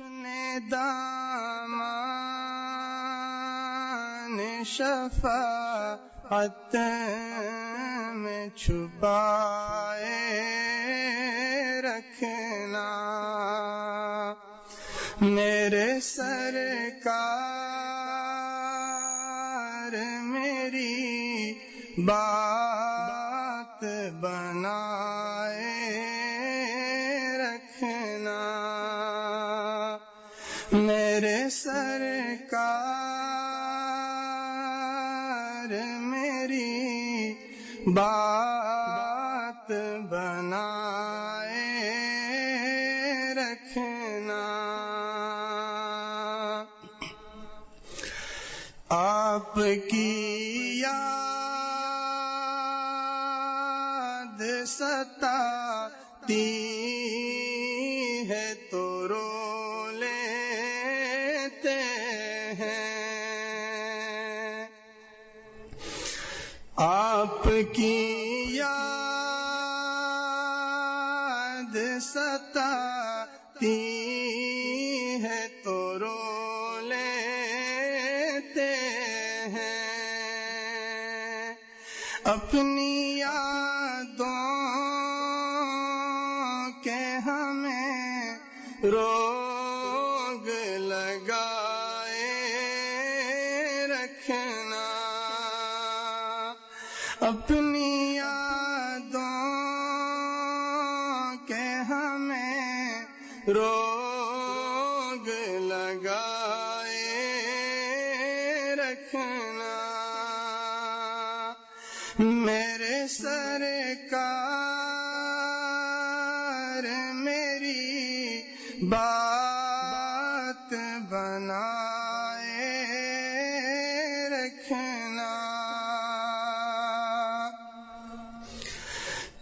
اپنے دامان شفاعت میں چھپائے رکھنا، میرے سرکار میری بات بنائے رکھنا، میرے سرکار میری بات بنائے رکھنا۔ آپ کی یاد ستاتی ہے تو رو لیتے ہیں، آپ کی یاد ستاتی ہے تو رو لیتے ہیں، اپنی یادوں کے ہمیں روگ لگائے رکھنا، اپنی یادوں کے ہمیں روگ لگائے رکھنا، میرے سرکار میری بات بنائے رکھنا۔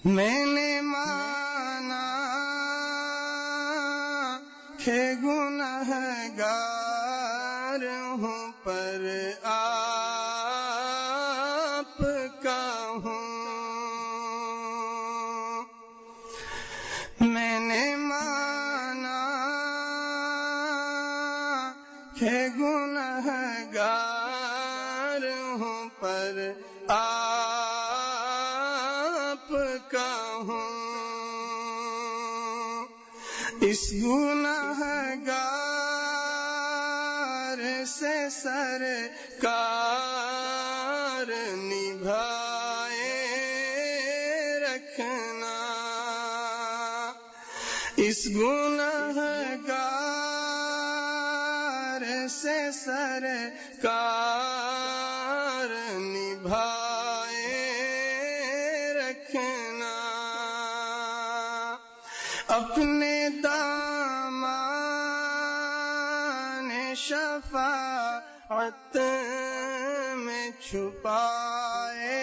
میں نے مانا کہ گنہگار ہوں پر آپ کا ہوں، میں نے مانا کہ گنہگار ہوں پر آپ کا ہوں، اس گنہگار سے سرکار نبھائے رکھنا، اس گنہگار سے سرکار نبھائے رکھنا، اپنے دامان شفاعت میں چھپائے